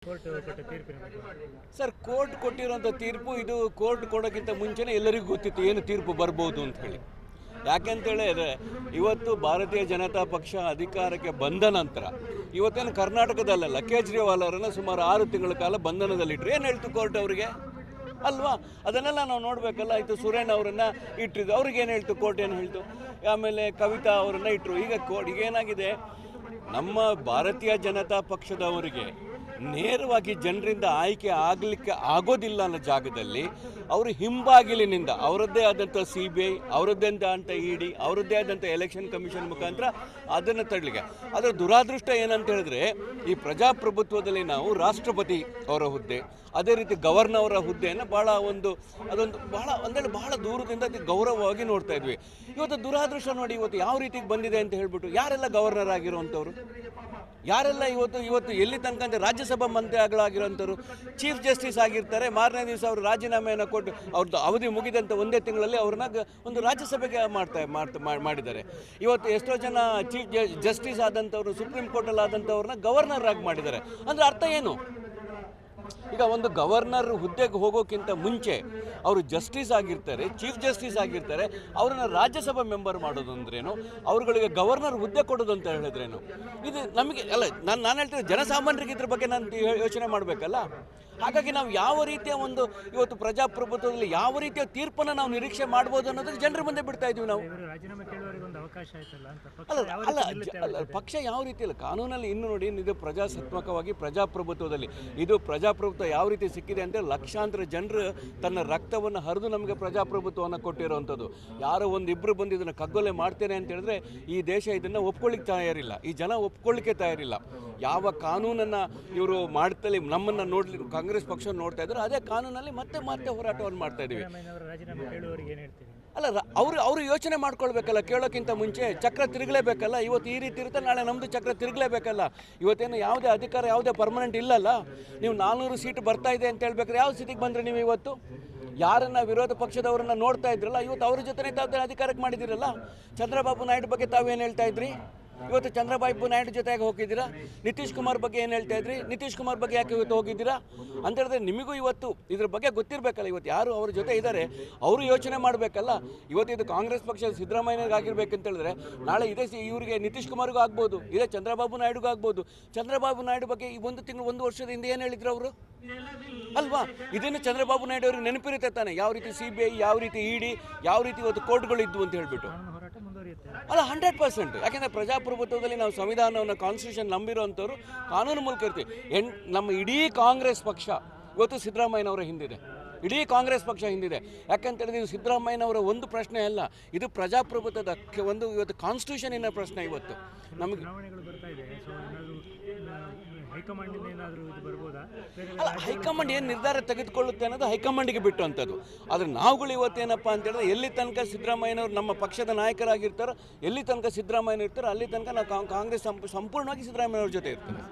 Court ಕೊಟ್ಟ ತೀರ್ಪಿನ ಬಗ್ಗೆ ಸರ್, ಕೋರ್ಟ್ ಕೊಟ್ಟಿರೋಂಥ ತೀರ್ಪು ಇದು ಕೋರ್ಟ್ ಕೊಡೋಕ್ಕಿಂತ ಮುಂಚೆನೇ ಎಲ್ಲರಿಗೂ ಗೊತ್ತಿತ್ತು ಏನು ತೀರ್ಪು ಬರ್ಬೋದು ಅಂತ ಹೇಳಿ. ಯಾಕೆಂತೇಳಿದ್ರೆ ಇವತ್ತು ಭಾರತೀಯ ಜನತಾ ಪಕ್ಷ ಅಧಿಕಾರಕ್ಕೆ ಬಂದ ನಂತರ ಇವತ್ತೇನು ಕರ್ನಾಟಕದಲ್ಲ, ಕೇಜ್ರಿವಾಲ್ ಅವರನ್ನು ಸುಮಾರು 6 ತಿಂಗಳ ಕಾಲ ಬಂಧನದಲ್ಲಿಟ್ಟರು. ಏನು ಹೇಳ್ತು ಕೋರ್ಟ್ ಅವರಿಗೆ ಅಲ್ವಾ? ಅದನ್ನೆಲ್ಲ ನಾವು ನೋಡಬೇಕಲ್ಲ. ಆಯಿತು, ಸುರೇನ್ ಅವರನ್ನು ಇಟ್ಟಿದ್ದು, ಅವ್ರಿಗೇನು ಹೇಳ್ತು ಕೋರ್ಟ್, ಏನು ಹೇಳ್ತು? ಆಮೇಲೆ ಕವಿತಾ ಅವರನ್ನು ಇಟ್ಟರು. ಈಗ ಕೋರ್ಟ್ ಈಗೇನಾಗಿದೆ, ನಮ್ಮ ಭಾರತೀಯ ಜನತಾ ಪಕ್ಷದವರಿಗೆ ನೇರವಾಗಿ ಜನರಿಂದ ಆಯ್ಕೆ ಆಗಲಿಕ್ಕೆ ಆಗೋದಿಲ್ಲ ಅನ್ನೋ ಜಾಗದಲ್ಲಿ ಅವರು ಹಿಂಬಾಗಿಲಿನಿಂದ ಅವರದ್ದೇ ಆದಂಥ CBI, ಅವರದ್ದೇ ಆದಂಥ ED, ಅವರದ್ದೇ ಆದಂಥ ಎಲೆಕ್ಷನ್ ಕಮಿಷನ್ ಮುಖಾಂತರ ಅದನ್ನು ತಡಲಿಕ್ಕೆ. ಅದರ ದುರಾದೃಷ್ಟ ಏನಂತ ಹೇಳಿದ್ರೆ, ಈ ಪ್ರಜಾಪ್ರಭುತ್ವದಲ್ಲಿ ನಾವು ರಾಷ್ಟ್ರಪತಿ ಅವರ ಹುದ್ದೆ, ಅದೇ ರೀತಿ ಗವರ್ನರ್ ಅವರ ಹುದ್ದೆಯನ್ನು ಬಹಳ ದೂರದಿಂದ ಗೌರವವಾಗಿ ನೋಡ್ತಾ ಇದ್ವಿ. ಇವತ್ತು ದುರಾದೃಷ್ಟ ನೋಡಿ, ಇವತ್ತು ಯಾವ ರೀತಿಗೆ ಬಂದಿದೆ ಅಂತ ಹೇಳ್ಬಿಟ್ಟು, ಯಾರೆಲ್ಲ ಗವರ್ನರ್ ಆಗಿರುವಂಥವ್ರು, ಯಾರೆಲ್ಲ ಇವತ್ತು ಎಲ್ಲಿ ತನಕ ಅಂದರೆ ರಾಜ್ಯಸಭಾ ಮಂತ್ರಿಗಳಾಗಿರೋಂಥವ್ರು ಚೀಫ್ ಜಸ್ಟಿಸ್ ಆಗಿರ್ತಾರೆ. ಮಾರನೇ ದಿವಸ ಅವರು ರಾಜೀನಾಮೆಯನ್ನು ಕೊಟ್ಟು ಅವ್ರದ್ದು ಅವಧಿ ಮುಗಿದಂಥ ಒಂದೇ ತಿಂಗಳಲ್ಲಿ ಅವ್ರನ್ನ ಒಂದು ರಾಜ್ಯಸಭೆಗೆ ಮಾಡಿದ್ದಾರೆ. ಇವತ್ತು ಎಷ್ಟೋ ಜನ ಚೀಫ್ ಜಸ್ಟಿಸ್ ಆದಂಥವ್ರು, ಸುಪ್ರೀಂ ಕೋರ್ಟಲ್ಲಿ ಆದಂಥವ್ರನ್ನ ಗವರ್ನರ್ ಆಗಿ ಮಾಡಿದ್ದಾರೆ. ಅಂದರೆ ಅರ್ಥ ಏನು? ಈಗ ಒಂದು ಗವರ್ನರ್ ಹುದ್ದೆಗೆ ಹೋಗೋಕ್ಕಿಂತ ಮುಂಚೆ ಅವರು ಜಸ್ಟಿಸ್ ಆಗಿರ್ತಾರೆ, ಚೀಫ್ ಜಸ್ಟಿಸ್ ಆಗಿರ್ತಾರೆ. ಅವರನ್ನು ರಾಜ್ಯಸಭಾ ಮೆಂಬರ್ ಮಾಡೋದು ಅಂದ್ರೇನು, ಅವ್ರುಗಳಿಗೆ ಗವರ್ನರ್ ಹುದ್ದೆ ಕೊಡೋದು ಅಂತ ಹೇಳಿದ್ರೇನು? ಇದು ನಮಗೆ ಅಲ್ಲ, ನಾನು ಹೇಳ್ತೀನಿ, ಜನಸಾಮಾನ್ಯರಿಗೆ ಇದ್ರ ಬಗ್ಗೆ ನಾನು ಯೋಚನೆ ಮಾಡಬೇಕಲ್ಲ. ಹಾಗಾಗಿ ನಾವು ಯಾವ ರೀತಿಯ ಇವತ್ತು ಪ್ರಜಾಪ್ರಭುತ್ವದಲ್ಲಿ ಯಾವ ರೀತಿಯ ತೀರ್ಪನ್ನು ನಾವು ನಿರೀಕ್ಷೆ ಮಾಡ್ಬೋದು ಅನ್ನೋದಕ್ಕೆ ಜನರ ಮುಂದೆ ಬಿಡ್ತಾ ಇದ್ದೀವಿ ನಾವು. ರಾಜೀನಾಮೆ ಕೇಳುವವರಿಗೆ ಒಂದು ಅವಕಾಶ ಆಯ್ತಲ್ಲ ಅಂತ ಅಲ್ಲ, ಪಕ್ಷ ಯಾವ ರೀತಿ ಇಲ್ಲ, ಕಾನೂನಲ್ಲಿ ಇನ್ನು ನೋಡಿ, ಇದು ಪ್ರಜಾಸತ್ತಾತ್ಮಕವಾಗಿ ಪ್ರಜಾಪ್ರಭುತ್ವದಲ್ಲಿ ಇದು ಪ್ರಜಾಪ್ರಭುತ್ವ ಯಾವ ರೀತಿ ಸಿಕ್ಕಿದೆ ಅಂತ ಲಕ್ಷಾಂತರ ಜನರು ತನ್ನ ರಕ್ತವನ್ನು ಹರಿದು ನಮಗೆ ಪ್ರಜಾಪ್ರಭುತ್ವವನ್ನು ಕೊಟ್ಟಿರೋವಂಥದ್ದು. ಯಾರೋ ಒಂದಿಬ್ಬರು ಬಂದು ಇದನ್ನು ಕಗ್ಗೊಲೆ ಮಾಡ್ತೇನೆ ಅಂತ ಹೇಳಿದ್ರೆ ಈ ದೇಶ ಇದನ್ನು ಒಪ್ಕೊಳ್ಳಿಕ್ಕೆ ತಯಾರಿಲ್ಲ, ಈ ಜನ ಒಪ್ಕೊಳ್ಳಿಕ್ಕೆ ತಯಾರಿಲ್ಲ. ಯಾವ ಕಾನೂನನ್ನು ಇವರು ಮಾಡ್ತಲೇ ನಮ್ಮನ್ನು ನೋಡ್ಲಿ ಕಾಂಗ್ರೆಸ್ ಪಕ್ಷ ನೋಡ್ತಾ ಇದ್ದಾರೆ, ಅದೇ ಕಾನೂನಲ್ಲಿ ಮತ್ತೆ ಹೋರಾಟವನ್ನು ಮಾಡ್ತಾ ಇದ್ದೀವಿ. ಅಲ್ಲ, ಅವರು ಯೋಚನೆ ಮಾಡ್ಕೊಳ್ಬೇಕಲ್ಲ, ಕೇಳೋಕ್ಕಿಂತ ಮುಂಚೆ ಚಕ್ರ ತಿರುಗಲೇಬೇಕಲ್ಲ. ಇವತ್ತು ಈ ರೀತಿ ಇರುತ್ತೆ, ನಾಳೆ ನಮ್ಮದು ಚಕ್ರ ತಿರುಗಲೇಬೇಕಲ್ಲ. ಇವತ್ತೇನು ಯಾವುದೇ ಅಧಿಕಾರ, ಯಾವುದೇ ಪರ್ಮನೆಂಟ್ ಇಲ್ಲಲ್ಲ. ನೀವು 400 ಸೀಟ್ ಬರ್ತಾ ಇದೆ ಅಂತ ಹೇಳ್ಬೇಕಾದ್ರೆ ಯಾವ ಸೀಟಿಗೆ ಬಂದರೆ ನೀವು ಇವತ್ತು ಯಾರನ್ನ ವಿರೋಧ ಪಕ್ಷದವರನ್ನ ನೋಡ್ತಾ ಇದ್ರಲ್ಲ, ಇವತ್ತು ಅವ್ರ ಜೊತೆ ತಾವು ಅಧಿಕಾರಕ್ಕೆ ಮಾಡಿದಿರಲ್ಲ. ಚಂದ್ರಬಾಬು ನಾಯ್ಡು ಬಗ್ಗೆ ತಾವೇನು ಹೇಳ್ತಾ ಇದ್ರಿ? ಇವತ್ತು ಚಂದ್ರಬಾಬು ನಾಯ್ಡು ಜೊತೆಗೆ ಹೋಗಿದ್ದೀರಾ. ನಿತೀಶ್ ಕುಮಾರ್ ಬಗ್ಗೆ ಏನು ಹೇಳ್ತಾ ಇದ್ರಿ? ನಿತೀಶ್ ಕುಮಾರ್ ಬಗ್ಗೆ ಯಾಕೆ ಇವತ್ತು ಹೋಗಿದ್ದೀರಾ ಅಂತ ಹೇಳಿದ್ರೆ ನಿಮಗೂ ಇವತ್ತು ಇದ್ರ ಬಗ್ಗೆ ಗೊತ್ತಿರಬೇಕಲ್ಲ. ಇವತ್ತು ಯಾರು ಅವ್ರ ಜೊತೆ ಇದ್ದಾರೆ ಅವರು ಯೋಚನೆ ಮಾಡಬೇಕಲ್ಲ. ಇವತ್ತು ಇದು ಕಾಂಗ್ರೆಸ್ ಪಕ್ಷ ಸಿದ್ದರಾಮಯ್ಯನಿಗೆ ಆಗಿರ್ಬೇಕಂತ ಹೇಳಿದ್ರೆ ನಾಳೆ ಇದೇ ಇವರಿಗೆ ನಿತೀಶ್ ಕುಮಾರ್ಗೂ ಆಗ್ಬೋದು, ಇದೇ ಚಂದ್ರಬಾಬು ನಾಯ್ಡುಗೂ ಆಗ್ಬೋದು. ಚಂದ್ರಬಾಬು ನಾಯ್ಡು ಬಗ್ಗೆ ಈ 1 ತಿಂಗಳು 1 ವರ್ಷದ ಹಿಂದೆ ಏನು ಹೇಳಿದ್ರು ಅವರು ಅಲ್ವಾ? ಇದನ್ನು ಚಂದ್ರಬಾಬು ನಾಯ್ಡು ಅವ್ರಿಗೆ ನೆನಪಿರುತ್ತೆ ತಾನೆ, ಯಾವ ರೀತಿ CBI, ಯಾವ ರೀತಿ ED, ಯಾವ ರೀತಿ ಇವತ್ತು ಕೋರ್ಟ್ಗಳು ಇದ್ವು ಅಂತ ಹೇಳ್ಬಿಟ್ಟು. ಅಲ್ಲ, 100%. ಯಾಕೆಂದರೆ ಪ್ರಜಾಪ್ರಭುತ್ವದಲ್ಲಿ ನಾವು ಸಂವಿಧಾನವನ್ನು, ಕಾನ್ಸ್ಟಿಟ್ಯೂಷನ್ ನಂಬಿರೋವಂಥವ್ರು ಕಾನೂನು ಮೂಲಕ ಇರ್ತೀವಿ. ನಮ್ಮ ಇಡೀ ಕಾಂಗ್ರೆಸ್ ಪಕ್ಷ ಇವತ್ತು ಸಿದ್ದರಾಮಯ್ಯನವರ ಹಿಂದಿದೆ, ಇಡೀ ಕಾಂಗ್ರೆಸ್ ಪಕ್ಷ ಹಿಂದಿದೆ. ಯಾಕಂತೇಳಿದ್ರೆ ಇದು ಸಿದ್ದರಾಮಯ್ಯನವರ ಒಂದು ಪ್ರಶ್ನೆ ಅಲ್ಲ, ಇದು ಪ್ರಜಾಪ್ರಭುತ್ವದ ಇವತ್ತು ಕಾನ್ಸ್ಟಿಟ್ಯೂಷನಿನ ಪ್ರಶ್ನೆ. ಇವತ್ತು ನಮಗೆ ಹೈಕಮಾಂಡ್ ಏನು ನಿರ್ಧಾರ ತೆಗೆದುಕೊಳ್ಳುತ್ತೆ ಅನ್ನೋದು ಹೈಕಮಾಂಡಿಗೆ ಬಿಟ್ಟು ಅಂಥದ್ದು. ಆದರೆ ನಾವುಗಳು ಇವತ್ತೇನಪ್ಪ ಅಂತ ಹೇಳಿದ್ರೆ, ಎಲ್ಲಿ ತನಕ ಸಿದ್ದರಾಮಯ್ಯನವರು ನಮ್ಮ ಪಕ್ಷದ ನಾಯಕರಾಗಿರ್ತಾರೋ, ಎಲ್ಲಿ ತನಕ ಸಿದ್ದರಾಮಯ್ಯನ ಇರ್ತಾರೋ ಅಲ್ಲಿ ತನಕ ನಾವು ಕಾಂಗ್ರೆಸ್ ಸಂಪೂರ್ಣವಾಗಿ ಸಿದ್ದರಾಮಯ್ಯನವ್ರ ಜೊತೆ ಇರ್ತಾರೆ.